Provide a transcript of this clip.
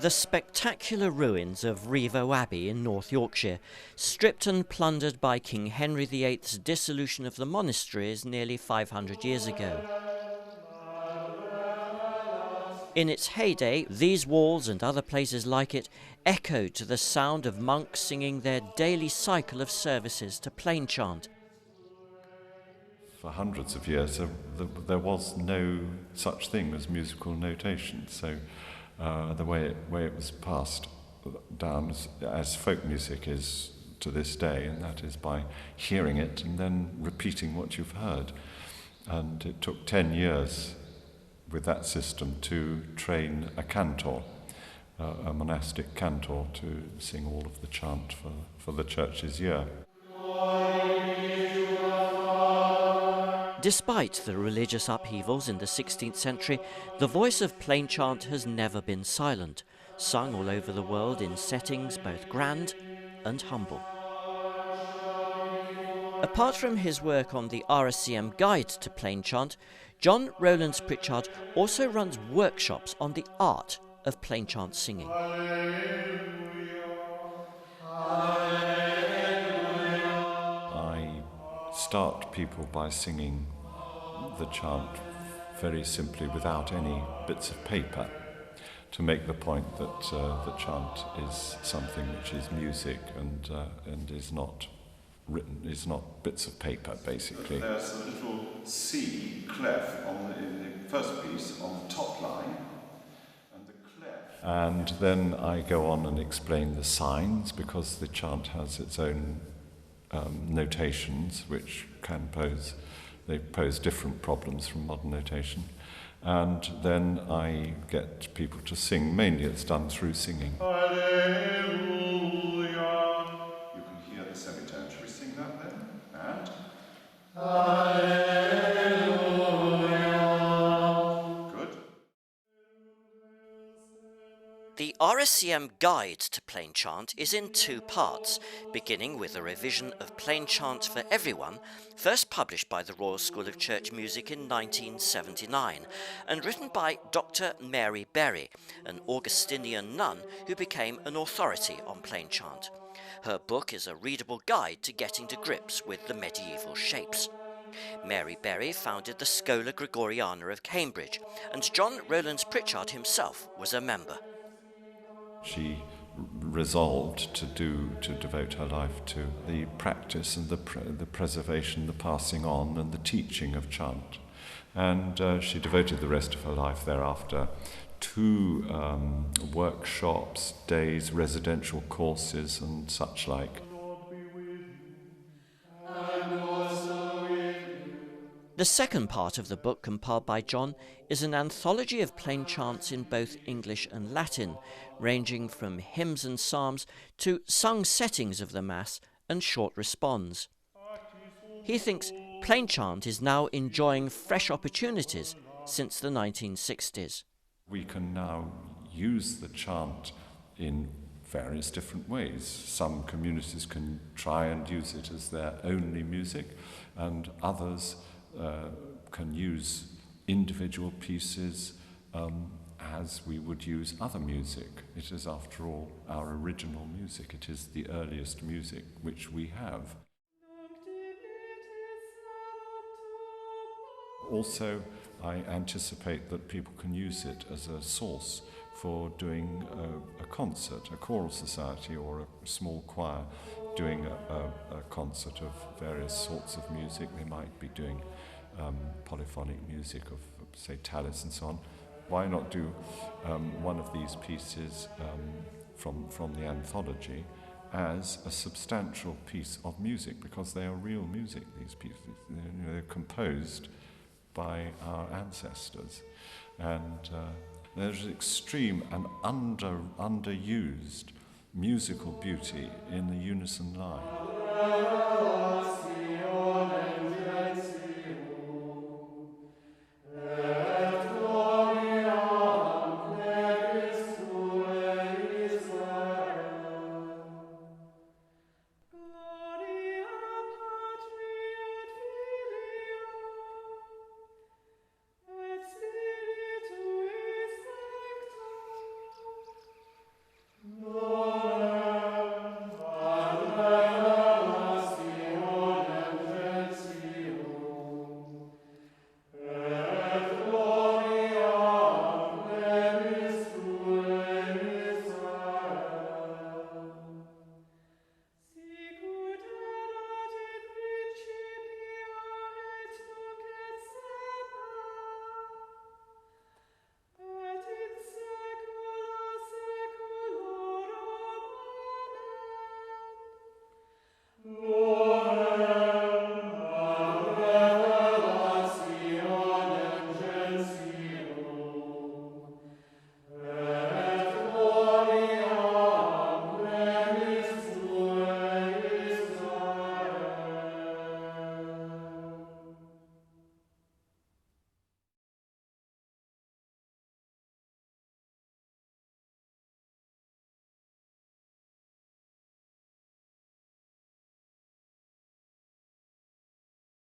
The spectacular ruins of Rievaulx Abbey in North Yorkshire, stripped and plundered by King Henry VIII's dissolution of the monasteries nearly 500 years ago. In its heyday, these walls and other places like it echoed to the sound of monks singing their daily cycle of services to Plainchant. For hundreds of years, there was no such thing as musical notation, so the way it was passed down as folk music is to this day, and that is by hearing it and then repeating what you've heard. And it took 10 years with that system to train a cantor, a monastic cantor, to sing all of the chant for the church's year. Despite the religious upheavals in the 16th century, the voice of Plainchant has never been silent, sung all over the world in settings both grand and humble. Apart from his work on the RSCM Guide to Plainchant, John Rowlands-Pritchard also runs workshops on the art of Plainchant singing. I start people by singing the chant very simply without any bits of paper, to make the point that the chant is something which is music and is not written, is not bits of paper, basically. There's a little C clef in the first piece on the top line, and the clef. And then I go on and explain the signs, because the chant has its own notations which can pose different problems from modern notation. And then I get people to sing. Mainly it's done through singing. Hallelujah. You can hear the semitone. Shall we sing that then? And Hallelujah. Good. The RSCM Guide to Plainchant is in two parts, beginning with a revision of Plainchant for Everyone, first published by the Royal School of Church Music in 1979, and written by Dr. Mary Berry, an Augustinian nun who became an authority on Plainchant. Her book is a readable guide to getting to grips with the medieval shapes. Mary Berry founded the Schola Gregoriana of Cambridge, and John Rowlands-Pritchard himself was a member. She resolved to devote her life to the practice and the preservation, the passing on and the teaching of chant. And she devoted the rest of her life thereafter to workshops, days, residential courses and such like. The second part of the book, compiled by John, is an anthology of plain chants in both English and Latin, ranging from hymns and psalms to sung settings of the Mass and short responds. He thinks plain chant is now enjoying fresh opportunities since the 1960s. We can now use the chant in various different ways. Some communities can try and use it as their only music, and others can use individual pieces as we would use other music. It is, after all, our original music. It is the earliest music which we have. Also, I anticipate that people can use it as a source for doing a concert, a choral society or a small choir doing a concert of various sorts of music. They might be doing polyphonic music of, say, Tallis and so on. Why not do one of these pieces from the anthology as a substantial piece of music, because they are real music, these pieces. They're composed by our ancestors. And there's extreme and underused musical beauty in the unison line.